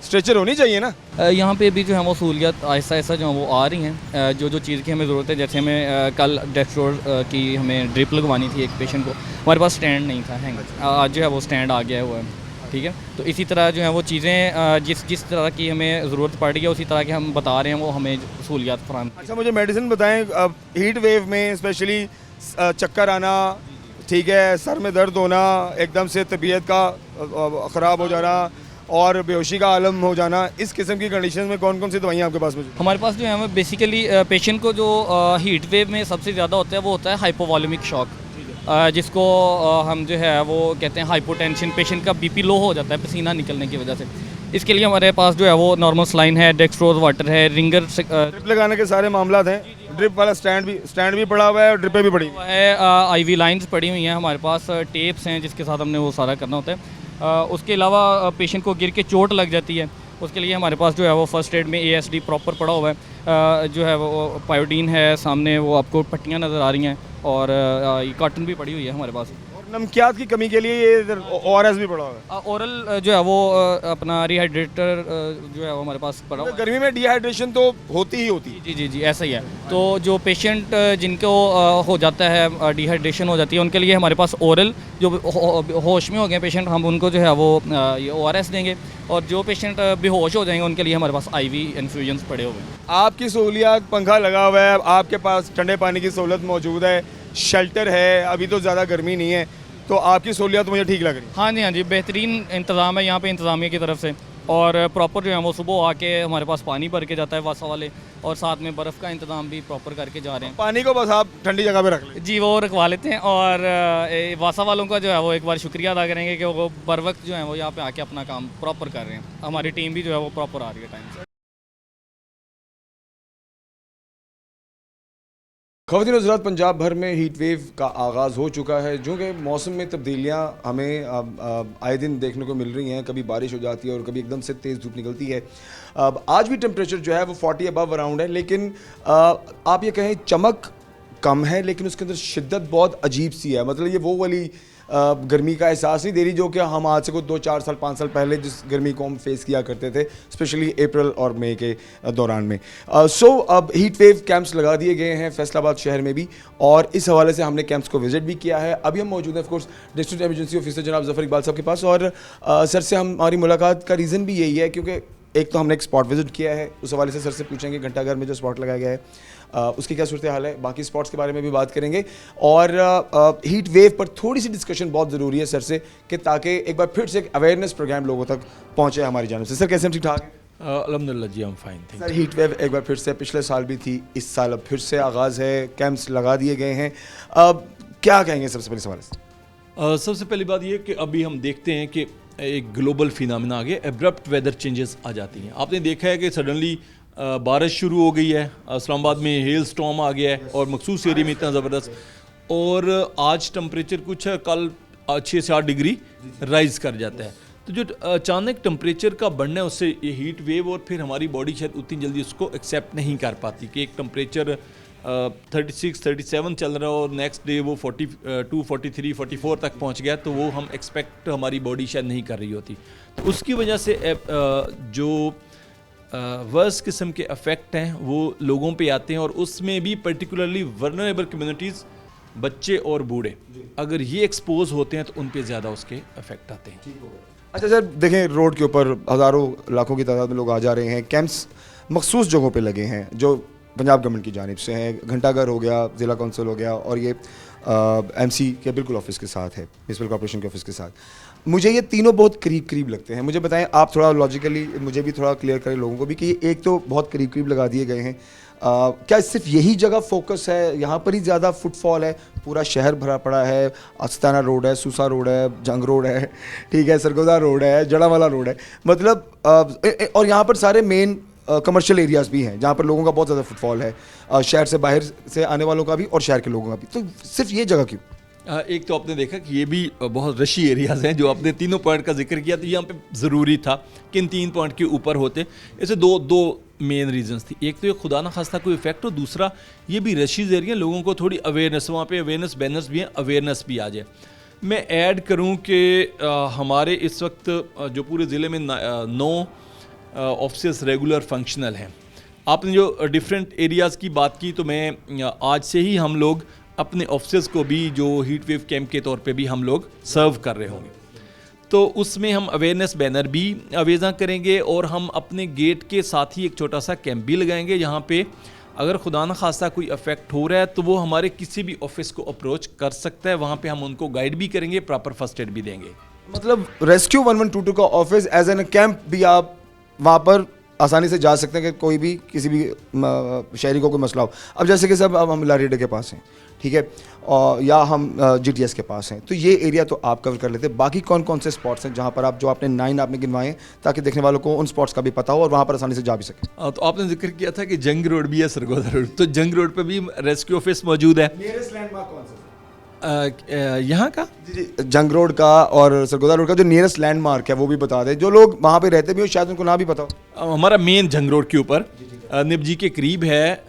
स्ट्रेचर होनी चाहिए ना यहाँ पे भी जो है वो सहूलियत आहिस्ता आहिस्ता जो है वो आ रही हैं। जो जो चीज़ की हमें ज़रूरत है, जैसे हमें कल डेक्सट्रोज की हमें ड्रिप लगवानी थी एक पेशेंट को, हमारे पास स्टैंड नहीं था, हैंग। आज जो है वो स्टैंड आ गया हुआ है, ठीक है? तो इसी तरह जो है वो चीज़ें जिस तरह की हमें ज़रूरत पड़ रही है, उसी तरह के हम बता रहे हैं, वो हमें सहूलियत फराहम। अच्छा, मुझे मेडिसिन बताएं। हीट वेव में स्पेशली चक्कर आना, ठीक है, सर में दर्द होना, एकदम से तबीयत का ख़राब हो जाना और बेहोशी का आलम हो जाना, इस किस्म की कंडीशन में कौन कौन सी दवाइयाँ आपके पास मौजूद? हमारे पास जो है बेसिकली पेशेंट को जो हीट वेव में सबसे ज़्यादा होता है वो होता है हाइपोवॉल्यूमिक शॉक, जिसको हम जो है वो कहते हैं हाइपोटेंशन। पेशेंट का BP लो हो जाता है पसीना निकलने की वजह से। इसके लिए हमारे पास जो है वो नॉर्मल सलाइन है, डेक्सट्रोज वाटर है, रिंगर ड्रिप लगाने के सारे मामला हैं। ड्रिप वाला स्टैंड भी पड़ा हुआ है और ड्रिपें भी पड़ी हुई है। IV लाइंस पड़ी हुई हैं हमारे पास, टेप्स हैं जिसके साथ हमने वो सारा करना होता है। उसके अलावा पेशेंट को गिर के चोट लग जाती है, उसके लिए हमारे पास जो है वो फर्स्ट एड में ASD प्रॉपर पड़ा हुआ है। जो है वो पायोडीन है, सामने वो आपको पट्टियाँ नज़र आ रही हैं और ये कार्टन भी पड़ी हुई है हमारे पास। और नमकियात की कमी के लिए ये इधर ORS भी पड़ा हुआ है। ओरल जो है वो अपना रिहाइड्रेटर जो है वो हमारे पास पड़ा हुआ है। गर्मी में डिहाइड्रेशन तो होती ही होती है। जी जी जी ऐसा ही है। तो जो पेशेंट जिनको हो जाता है डिहाइड्रेशन हो जाती है, उनके लिए हमारे पास ओरल, जो होश में हो गए पेशेंट, हम उनको जो है वो ये ORS देंगे, और जो पेशेंट बेहोश हो जाएंगे उनके लिए हमारे पास IV इन्फ्यूजन्स पड़े हुए हैं। आपकी सहूलियात, पंखा लगा हुआ है, आपके पास ठंडे पानी की सहूलत मौजूद है, शेल्टर है, अभी तो ज़्यादा गर्मी नहीं है, तो आपकी सहूलियात मुझे ठीक लग रही है। हाँ जी बेहतरीन इंतज़ाम है यहाँ पे इंतज़ामिया की तरफ से, और प्रॉपर जो है वो सुबह आके हमारे पास पानी भर के जाता है वासा वाले, और साथ में बर्फ़ का इंतज़ाम भी प्रॉपर करके जा रहे हैं। पानी को बस आप ठंडी जगह पे रख लें। जी वो रखवा लेते हैं, और वासा वालों का जो है वो एक बार शुक्रिया अदा करेंगे कि वो बर वक्त जो है वो यहाँ पे आके अपना काम प्रॉपर कर रहे हैं। हमारी टीम भी जो है वो प्रॉपर आ रही है टाइम से। ख़वातीन और हज़रात, पंजाब भर में हीट वेव का आगाज़ हो चुका है। जो कि मौसम में तब्दीलियाँ हमें आए दिन देखने को मिल रही हैं, कभी बारिश हो जाती है और कभी एकदम से तेज़ धूप निकलती है। आज भी टेम्परेचर जो है वो 40 अबव अराउंड है, लेकिन आप ये कहें चमक कम है, लेकिन उसके अंदर शिद्दत बहुत अजीब सी है। मतलब ये वो वाली गर्मी का एहसास नहीं दे रही जो कि हम आज से कुछ 2-4 साल 5 साल पहले जिस गर्मी को हम फेस किया करते थे, स्पेशली अप्रैल और मई के दौरान में। अब हीट वेव कैंप्स लगा दिए गए हैं फैसलाबाद शहर में भी, और इस हवाले से हमने कैंप्स को विजिट भी किया है। अभी हम मौजूद हैं of course district emergency officer जनाब ज़फ़र इकबाल साहब के पास, और सर से हमारी मुलाकात का रीज़न भी यही है क्योंकि एक तो हमने एक स्पॉट विजिट किया है, उस हवाले से सर से पूछेंगे घंटाघर में जो स्पॉट लगाया गया है उसकी क्या सूरत हाल है, बाकी स्पॉट्स के बारे में भी बात करेंगे, और हीट वेव पर थोड़ी सी डिस्कशन बहुत ज़रूरी है सर से, कि ताकि एक बार फिर से एक अवेयरनेस प्रोग्राम लोगों तक पहुँचे हमारी जानिब से। सर कैसे हम ठीक ठाक हैं? अल्हम्दुलिल्लाह जी, हम फाइन थे। सर हीट वेव एक बार फिर से, पिछले साल भी थी, इस साल अब फिर से आगाज़ है, कैंप्स लगा दिए गए हैं, क्या कहेंगे सबसे पहले सवाल से? सबसे पहली बात ये कि अभी हम देखते हैं कि एक ग्लोबल फिनोमेना आ गया, एब्रप्ट वेदर चेंजेस आ जाती हैं। आपने देखा है कि सडनली बारिश शुरू हो गई है, इस्लामाबाद में हेल स्टॉर्म आ गया है और मखसूस एरिया में इतना ज़बरदस्त, और आज टेम्परेचर कुछ है, कल 6 से 8 डिग्री राइज़ कर जाता है। तो जो अचानक टेम्परेचर का बढ़ना है उससे ये हीट वेव, और फिर हमारी बॉडी शायद उतनी जल्दी उसको एक्सेप्ट नहीं कर पाती कि एक टेम्परेचर 36-37 चल रहा है और नेक्स्ट डे वो 42, 43, 44 तक पहुंच गया, तो वो हम एक्सपेक्ट हमारी बॉडी शायद नहीं कर रही होती। तो उसकी वजह से जो वर्स किस्म के अफेक्ट हैं वो लोगों पे आते हैं, और उसमें भी पर्टिकुलरली वल्नरेबल कम्युनिटीज़, बच्चे और बूढ़े, अगर ये एक्सपोज होते हैं तो उन पे ज़्यादा उसके अफेक्ट आते हैं। अच्छा सर, देखें रोड के ऊपर हज़ारों लाखों की तादाद में लोग आ जा रहे हैं, कैंप्स मखसूस जगहों पे लगे हैं जो पंजाब गवर्नमेंट की जानिब से हैं, घंटाघर हो गया, ज़िला कौंसिल हो गया, और ये MC के बिल्कुल ऑफिस के साथ है, म्यूनसिपल कॉर्पोरेशन के ऑफिस के साथ। मुझे ये तीनों बहुत करीब करीब लगते हैं। मुझे बताएं आप, थोड़ा लॉजिकली मुझे भी थोड़ा क्लियर करें लोगों को भी कि ये एक तो बहुत करीब करीब लगा दिए गए हैं, क्या सिर्फ यही जगह फोकस है, यहाँ पर ही ज़्यादा फुटफॉल है? पूरा शहर भरा पड़ा है, अस्ताना रोड है, सूसा रोड है, जंग रोड है, ठीक है, सरगोदा रोड है, जड़ावाला रोड है, मतलब और यहाँ पर सारे मेन कमर्शियल एरियाज़ भी हैं जहाँ पर लोगों का बहुत ज़्यादा फुटफॉल है, शहर से बाहर से आने वालों का भी और शहर के लोगों का भी। तो सिर्फ ये जगह क्यों? एक तो आपने देखा कि ये भी बहुत रशी एरियाज़ हैं, जो आपने तीनों पॉइंट का जिक्र किया, तो यहाँ पे ज़रूरी था कि इन 3 पॉइंट के ऊपर होते। ऐसे दो मेन रीजंस थी। एक तो ये खुदा ना खास्ता कोई इफेक्ट हो, दूसरा ये भी रशीज़ एरिया, लोगों को थोड़ी अवेयरनेस, वहाँ पे अवेयरनेस बैनर्स भी हैं, अवेयरनेस भी आ जाए। मैं ऐड करूँ कि हमारे इस वक्त जो पूरे ज़िले में 9 ऑफिस रेगुलर फंक्शनल हैं। आपने जो डिफरेंट एरियाज़ की बात की, तो मैं आज से ही हम लोग अपने ऑफिस को भी जो हीट वेव कैंप के तौर पे भी हम लोग सर्व कर रहे होंगे, तो उसमें हम अवेयरनेस बैनर भी अवेज़ा करेंगे, और हम अपने गेट के साथ ही एक छोटा सा कैंप भी लगाएंगे, जहाँ पे अगर खुदा न खास्ता कोई अफेक्ट हो रहा है तो वो हमारे किसी भी ऑफिस को अप्रोच कर सकता है। वहाँ पे हम उनको गाइड भी करेंगे, प्रॉपर फर्स्ट एड भी देंगे। मतलब रेस्क्यू 1122 का ऑफिस एज एन कैंप भी आप वहाँ पर आसानी से जा सकते हैं कि कोई भी किसी भी शहरी को कोई मसला हो। अब जैसे कि सब अब हम लारीडे के पास हैं, ठीक है, या हम GTS के पास हैं, तो ये एरिया तो आप कवर कर लेते हैं। बाकी कौन कौन से स्पॉट्स हैं जहाँ पर आप, जो आपने 9 आपने गिनवाए हैं, ताकि देखने वालों को उन स्पॉट्स का भी पता हो और वहाँ पर आसानी से जा भी सके? तो आपने जिक्र किया था कि जंग रोड भी है, सरगोदा रोड, तो जंग रोड पे भी रेस्क्यू ऑफिस मौजूद है। नियरेस्ट लैंडमार्क कौन सा? यहाँ का जी जी, जंग रोड का और सरगोदा रोड का जो नियरेस्ट लैंडमार्क है वो भी बता दें, जो लोग वहाँ पे रहते भी हो शायद उनको ना भी पता हो। हमारा मेन जंग रोड के ऊपर निब जी के करीब है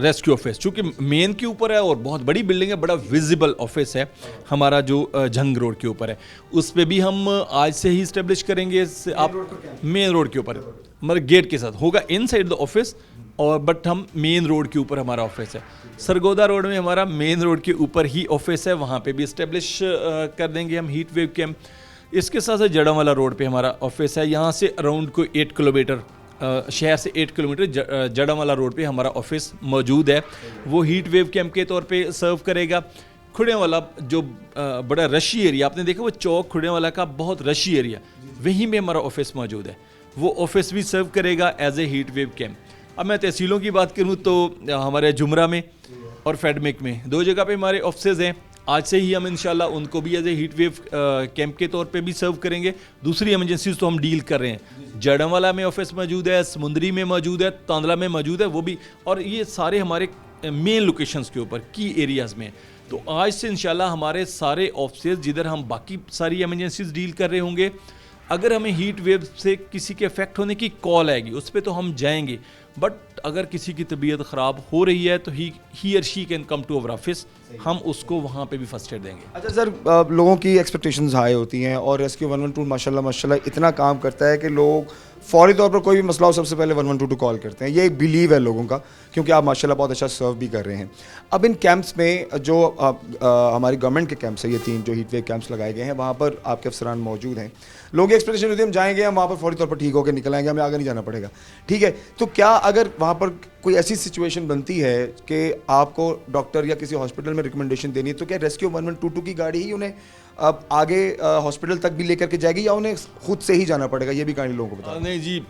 रेस्क्यू ऑफिस, चूँकि मेन के ऊपर है और बहुत बड़ी बिल्डिंग है, बड़ा विजिबल ऑफिस है हमारा जो जंग रोड के ऊपर है। उस पे भी हम आज से ही इस्टेब्लिश करेंगे। आप मेन रोड के ऊपर मतलब गेट के साथ होगा इनसाइड द ऑफिस, और बट हम मेन रोड के ऊपर हमारा ऑफिस है। सरगोदा रोड में हमारा मेन रोड के ऊपर ही ऑफिस है, वहाँ पे भी इस्टेब्लिश कर देंगे हम हीट वेव कैम्प। इसके साथ साथ जड़ावाला रोड पे हमारा ऑफिस है, यहाँ से अराउंड कोई 8 किलोमीटर शहर से 8 किलोमीटर जड़ावाला रोड पे हमारा ऑफिस मौजूद है। वो हीट वेव कैम्प के तौर पे सर्व करेगा। खुड़ेवाला जो बड़ा रशी एरिया आपने देखा, वो चौक खुड़ेवाला का बहुत रशी एरिया, वहीं में हमारा ऑफिस मौजूद है। वो ऑफिस भी सर्व करेगा as a heat wave camp. अब मैं तहसीलों की बात करूं तो हमारे जुमरा में और फेडमिक में 2 जगह पे हमारे ऑफिसेज हैं। आज से ही हम इंशाल्लाह उनको भी as a heat wave camp के तौर पे भी सर्व करेंगे। दूसरी एमरजेंसीज तो हम डील कर रहे हैं, जड़मवाला में ऑफिस मौजूद है, समुंदरी में मौजूद है, तांदला में मौजूद है, वो भी, और ये सारे हमारे मेन लोकेशंस के ऊपर की एरियाज़ में। तो आज से इंशाल्लाह हमारे सारे ऑफिसेज जिधर हम बाकी सारी एमरजेंसीज डील कर रहे होंगे, अगर हमें हीट वेव से किसी के इफेक्ट होने की कॉल आएगी उस पर तो हम जाएंगे, बट अगर किसी की तबीयत ख़राब हो रही है तो ही और she can come to our office, हम उसको वहाँ पे भी फर्स्ट एड देंगे। अच्छा सर, लोगों की एक्सपेक्टेशंस हाई होती हैं और रेस्क्यू 112 माशाल्लाह इतना काम करता है कि लोग फौरी तौर पर कोई भी मसला हो सबसे पहले 112 कॉल करते हैं। ये एक बिलीव है लोगों का, क्योंकि आप माशाल्लाह बहुत अच्छा सर्व भी कर रहे हैं। अब इन कैंप्स में जो हमारी गवर्नमेंट के कैंप्स है, ये 3 जो हीट वेव कैंप्स लगाए गए हैं, वहाँ पर आपके अफसरान मौजूद हैं। लोगों की एक्सपेक्टेशन होती है हम जाएंगे, हम वहाँ पर फौरी तौर पर ठीक होकर निकल आएंगे, हमें आगे नहीं जाना पड़ेगा, ठीक है। तो क्या अगर वहाँ पर कोई ऐसी सिचुएशन बनती है कि आपको डॉक्टर या किसी हॉस्पिटल में रिकमेंडेशन देनी है, तो क्या रेस्क्यू 1122 की गाड़ी ही उन्हें अब आगे हॉस्पिटल तक भी लेकर के जाएगी या उन्हें खुद से ही जाना पड़ेगा? ये भी कहानी लोगों को बता। नहीं जी,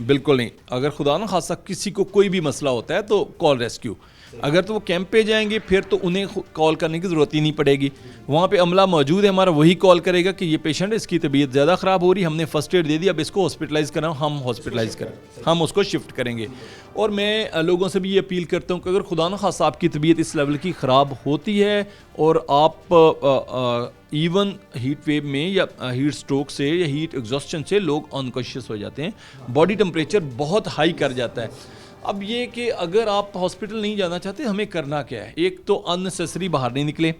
बिल्कुल नहीं। अगर खुदा न खासा किसी को कोई भी मसला होता है तो कॉल रेस्क्यू। अगर तो वो कैंप पे जाएंगे फिर तो उन्हें कॉल करने की ज़रूरत ही नहीं पड़ेगी। वहाँ पे अमला मौजूद है हमारा, वही कॉल करेगा कि ये पेशेंट, इसकी तबीयत ज़्यादा ख़राब हो रही, हमने फर्स्ट एड दे दी, अब इसको हॉस्पिटलाइज़ करना, हम हॉस्पिटलाइज़ करें, हम उसको शिफ्ट करेंगे। और मैं लोगों से भी ये अपील करता हूँ कि अगर खुदा न खासा आपकी तबीयत इस लेवल की ख़राब होती है और आप इवन हीट वेव में या हीट स्ट्रोक से या हीट एग्जॉस्शन से लोग अनकॉन्शियस हो जाते हैं, बॉडी टेम्परेचर बहुत हाई कर जाता है। अब ये कि अगर आप हॉस्पिटल नहीं जाना चाहते, हमें करना क्या है? एक तो अननेसेसरी बाहर नहीं निकले,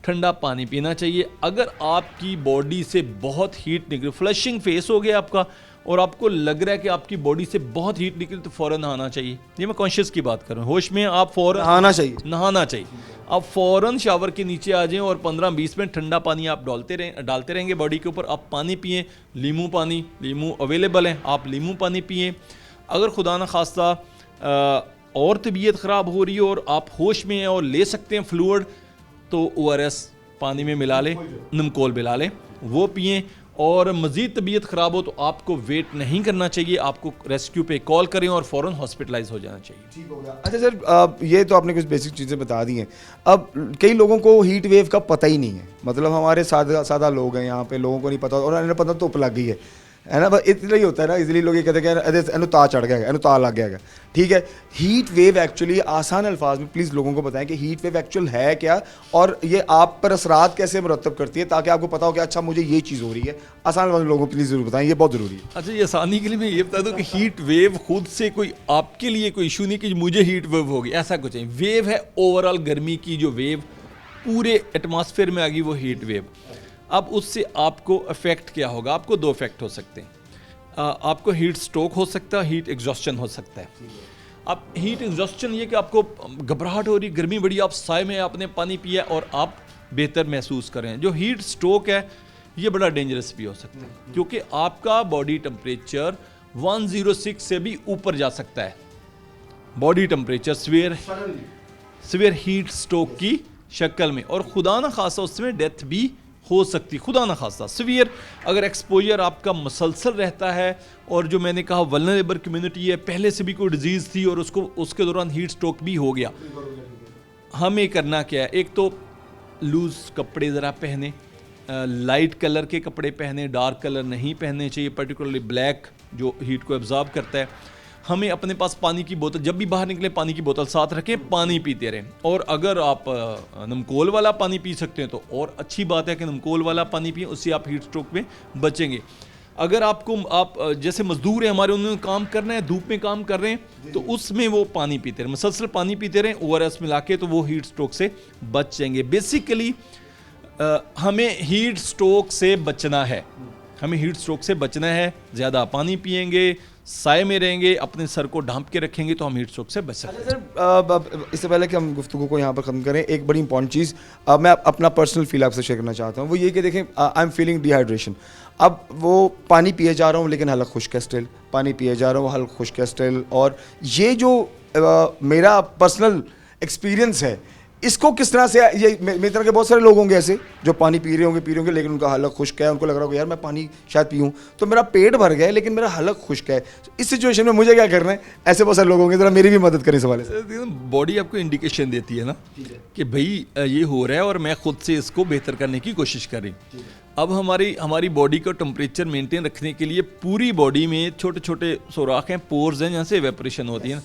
ठंडा पानी पीना चाहिए। अगर आपकी बॉडी से बहुत हीट निकले, फ्लशिंग फेस हो गया आपका और आपको लग रहा है कि आपकी बॉडी से बहुत हीट निकली, तो फ़ौरन नहाना चाहिए। ये मैं कॉन्शियस की बात कर रहा हूँ, होश में आप फ़ौरन नहाना चाहिए। आप फ़ौरन शावर के नीचे आ जाएं और 15-20 मिनट ठंडा पानी आप डालते रहेंगे बॉडी के ऊपर। आप पानी पिएँ, लीमू अवेलेबल है, आप लीमू पानी पिएँ। अगर खुदा न खास्ता और तबीयत ख़राब हो रही है और आप होश में हैं और ले सकते हैं फ्लूइड, तो ORS पानी में मिला लें, नमकोल मिला लें, वो पिएँ। और मज़ीद तबीयत ख़राब हो तो आपको वेट नहीं करना चाहिए, आपको रेस्क्यू पे कॉल करें और फ़ौरन हॉस्पिटलाइज हो जाना चाहिए। ठीक हो गया। अच्छा सर, ये तो आपने कुछ बेसिक चीज़ें बता दी हैं। अब कई लोगों को हीट वेव का पता ही नहीं है, मतलब हमारे सादा लोग हैं यहाँ पे, लोगों को नहीं पता, और इन्हें पता धुप लग गई है ना, बस इतना ही होता है ना, इसलिए लोग ये कहते हैं कि इन्हें ता चढ़ गया, इन्हें ता लग गया, ठीक है। हीट वेव एक्चुअली आसान अल्फाज में प्लीज़ लोगों को बताएं कि हीट वेव एक्चुअल है क्या, और ये आप पर असरात कैसे मुरतब करती है, ताकि आपको पता हो कि अच्छा मुझे ये चीज़ हो रही है। आसान अल्फाज में लोगों को प्लीज़ ज़रूर बताएं, ये बहुत ज़रूरी है। अच्छा, ये आसानी के लिए मैं ये बता दूं कि हीट वेव खुद से कोई आपके लिए कोई इशू नहीं कि मुझे हीट वेव होगी, ऐसा कुछ नहीं। वेव है ओवरऑल गर्मी की जो वेव पूरे एटमॉस्फेयर में आ गई, वो हीट वेव। अब उससे आपको इफेक्ट क्या होगा? आपको 2 इफेक्ट हो सकते हैं। आपको हीट स्ट्रोक हो सकता है, हीट एग्जॉस्शन हो सकता है। अब हीट एग्जॉस्शन ये कि आपको घबराहट हो रही, गर्मी बड़ी, आप साए में आपने पानी पिया और आप बेहतर महसूस करें। जो हीट स्ट्रोक है ये बड़ा डेंजरस भी हो सकता है, क्योंकि आपका बॉडी टेम्परेचर 106 से भी ऊपर जा सकता है। Body temperature severe heat stroke की शक्ल में, और खुदा न खासा उसमें डेथ भी हो सकती, खुदा न खासा सीवियर अगर एक्सपोजर आपका मुसलसल रहता है। और जो मैंने कहा वल्नरेबल कम्युनिटी है, पहले से भी कोई डिजीज़ थी और उसके दौरान हीट स्ट्रोक भी हो गया, हमें करना क्या है? एक तो लूज़ कपड़े ज़रा पहने, लाइट कलर के कपड़े पहने, डार्क कलर नहीं पहनने चाहिए, पर्टिकुलरली ब्लैक जो हीट को एब्जॉर्ब करता है। हमें अपने पास पानी की बोतल, जब भी बाहर निकले पानी की बोतल साथ रखें, पानी पीते रहें। और अगर आप नमकोल वाला पानी पी सकते हैं तो और अच्छी बात है कि नमकोल वाला पानी पिए, उससे आप हीट स्ट्रोक में बचेंगे। अगर आप जैसे मजदूर हैं हमारे, उन्होंने काम करना है, धूप में काम कर रहे हैं, तो उसमें वो पानी पीते रहें, मुसलसल पानी पीते रहें ORS मिला के, तो वो हीट स्ट्रोक से बच जाएंगे। बेसिकली हमें हीट स्ट्रोक से बचना है, हमें हीट स्ट्रोक से बचना है। ज़्यादा पानी पिएंगे, साए में रहेंगे, अपने सर को ढांप के रखेंगे, तो हम हीट स्ट्रोक से बच सकते हैं। सर इससे पहले कि हम गुफ्तगू को यहाँ पर ख़त्म करें, एक बड़ी इंपॉर्टेंट चीज़ मैं अपना पर्सनल फील आपसे शेयर करना चाहता हूँ, वो ये कि देखें, आई एम फीलिंग डिहाइड्रेशन। अब वो पानी पिए जा रहा हूँ लेकिन हलक खुश्क है स्टिल, पानी पिए जा रहा हूँ हलक खुश्क है स्टिल। और ये जो मेरा पर्सनल एक्सपीरियंस है, इसको किस तरह से, ये मेरी तरह के बहुत सारे लोग होंगे ऐसे जो पानी पी रहे होंगे लेकिन उनका हलक खुश्क है, उनको लग रहा होगा यार मैं पानी शायद पीऊँ तो मेरा पेट भर गया है लेकिन मेरा हलक खुश्क है। इस सिचुएशन में मुझे क्या करना है? ऐसे बहुत सारे लोग होंगे, ज़रा मेरी भी मदद करें इस हवाले से। बॉडी आपको इंडिकेशन देती है ना कि भाई ये हो रहा है और मैं खुद से इसको बेहतर करने की कोशिश कर रही। अब हमारी बॉडी का टेम्परेचर मेंटेन रखने के लिए पूरी बॉडी में छोटे छोटे सुराख हैं, पोर्स हैं, जहाँ से एवेपोरेशन होती है।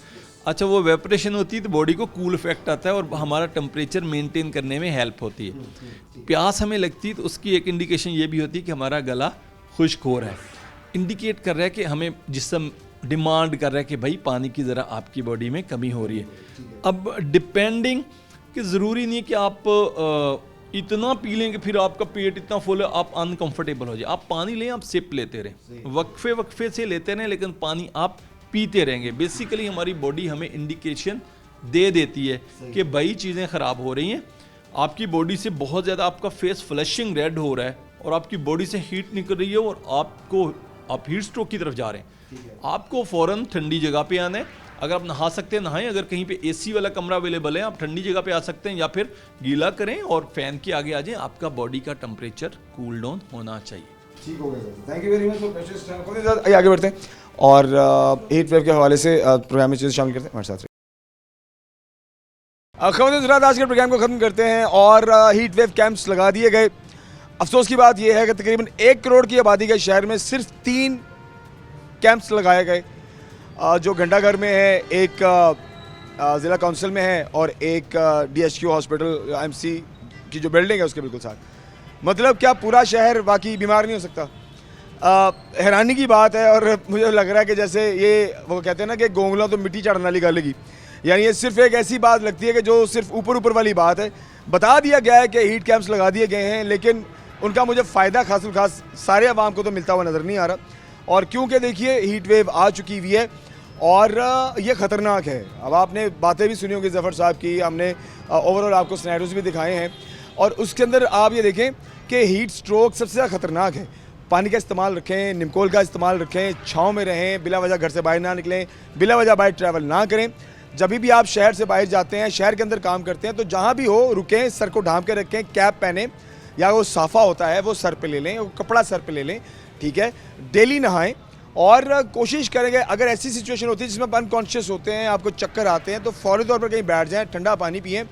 अच्छा, वो वेपरेशन होती है तो बॉडी को कूल इफेक्ट आता है और हमारा टेम्परेचर मेंटेन करने में हेल्प होती है। प्यास हमें लगती है तो उसकी एक इंडिकेशन ये भी होती है कि हमारा गला खुश्क हो रहा है, इंडिकेट कर रहा है कि हमें जिस्म डिमांड कर रहा है कि भाई पानी की ज़रा आपकी बॉडी में कमी हो रही है। अब डिपेंडिंग कि ज़रूरी नहीं कि आप इतना पी लें कि फिर आपका पेट इतना फुल है आप अनकंफर्टेबल हो जाए। आप पानी लें, आप सिप लेते रहें, वक्फे से लेते रहें, लेकिन पानी आप पीते रहेंगे। बेसिकली हमारी बॉडी हमें इंडिकेशन दे देती है कि भाई चीज़ें ख़राब हो रही हैं, आपकी बॉडी से बहुत ज़्यादा आपका फेस फ्लशिंग रेड हो रहा है और आपकी बॉडी से हीट निकल रही है और आप हीट स्ट्रोक की तरफ जा रहे हैं। आपको फ़ौरन ठंडी जगह पे आना है। अगर आप नहा सकते हैं नहाएं, अगर कहीं पे AC वाला कमरा अवेलेबल है आप ठंडी जगह पे आ सकते हैं, या फिर गीला करें और फैन के आगे आ जाएं। आपका बॉडी का टेम्परेचर कूल डाउन होना चाहिए। ठीक हो गया sir, thank you very much for precious time. आगे बढ़ते हैं और हीट वेव के हवाले से प्रोग्राम में चीज़ें शामिल करते हैं हमारे साथ। ख़वातीन आज के प्रोग्राम को ख़त्म करते हैं और हीट वेव कैंप्स लगा दिए गए। अफसोस की बात यह है कि तकरीबन 1 करोड़ की आबादी के शहर में सिर्फ 3 कैंप्स लगाए गए, जो घंटाघर में है, एक ज़िला काउंसिल में है और एक DHQ हॉस्पिटल IMC की जो बिल्डिंग है उसके बिल्कुल साथ। मतलब क्या पूरा शहर वाकई बीमार नहीं हो सकता? हैरानी की बात है। और मुझे लग रहा है कि जैसे ये वो कहते हैं ना कि गोंगला तो मिट्टी चढ़ने वाली गल लगी, यानी ये सिर्फ एक ऐसी बात लगती है कि जो सिर्फ ऊपर वाली बात है। बता दिया गया है कि हीट कैंप्स लगा दिए गए हैं, लेकिन उनका मुझे फ़ायदा खास सारे अवाम को तो मिलता हुआ नज़र नहीं आ रहा। और क्योंकि देखिए हीट वेव आ चुकी हुई है और ये ख़तरनाक है। अब आपने बातें भी सुनी होंगी ज़फ़र साहब की, हमने ओवरऑल आपको सिनेरियोज़ भी दिखाए हैं और उसके अंदर आप ये देखें कि हीट स्ट्रोक सबसे ज़्यादा ख़तरनाक है। पानी का इस्तेमाल रखें, निमकोल का इस्तेमाल रखें, छाँव में रहें, बिला वजह घर से बाहर ना निकलें, बिला वजह बाहर ट्रैवल ना करें। जब भी आप शहर से बाहर जाते हैं, शहर के अंदर काम करते हैं, तो जहाँ भी हो रुकें, सर को ढांप के रखें, कैप पहने या वो साफ़ा होता है वो सर पे ले लें, वो कपड़ा सर पे ले लें, ठीक है। डेली नहाएं और कोशिश करेंगे अगर ऐसी सिचुएशन होती है जिसमें आप अनकॉन्शियस होते हैं, आपको चक्कर आते हैं, तो फ़ौरी तौर पर कहीं बैठ जाएँ, ठंडा पानी पिएँ,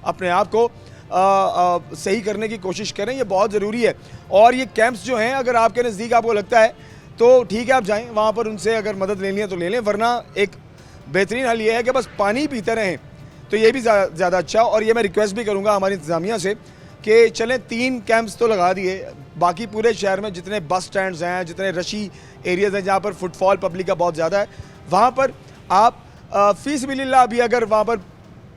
अपने आप को सही करने की कोशिश करें, ये बहुत ज़रूरी है। और ये कैंप्स जो हैं अगर आपके नज़दीक आपको लगता है तो ठीक है आप जाएं वहाँ पर, उनसे अगर मदद लेनी है तो ले लें, वरना एक बेहतरीन हल ये है कि बस पानी पीते रहें, तो ये भी ज़्यादा अच्छा। और ये मैं रिक्वेस्ट भी करूँगा हमारी इंतज़ामिया से कि चलें 3 कैंप्स तो लगा दिए, बाकी पूरे शहर में जितने बस स्टैंड्स हैं, जितने रशी एरियाज़ हैं जहाँ पर फुटफॉल पब्लिक का बहुत ज़्यादा है, वहाँ पर आप फ़ी सबिलिल्लाह भी अगर वहाँ पर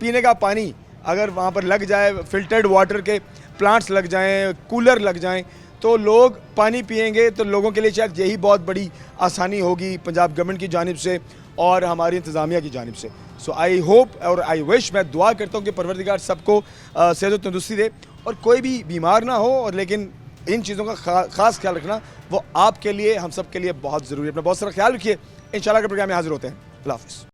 पीने का पानी अगर वहाँ पर लग जाए, फ़िल्टर्ड वाटर के प्लांट्स लग जाएं, कूलर लग जाएं, तो लोग पानी पिएंगे, तो लोगों के लिए शायद यही बहुत बड़ी आसानी होगी पंजाब गवर्नमेंट की जानिब से और हमारी इंतज़ामिया की जानिब से। सो आई होप और आई विश, मैं दुआ करता हूँ कि परवरदिगार सबको सेहत और तंदुरुस्ती दे और कोई भी बीमार ना हो। और लेकिन इन चीज़ों का ख़ास ख्याल रखना वो आपके लिए, हम सब के लिए बहुत ज़रूरी है। अपना बहुत सारा ख्याल रखिए। इंशाल्लाह के प्रोग्राम में हाज़िर होते हैं। अल्लाह हाफ़िज़।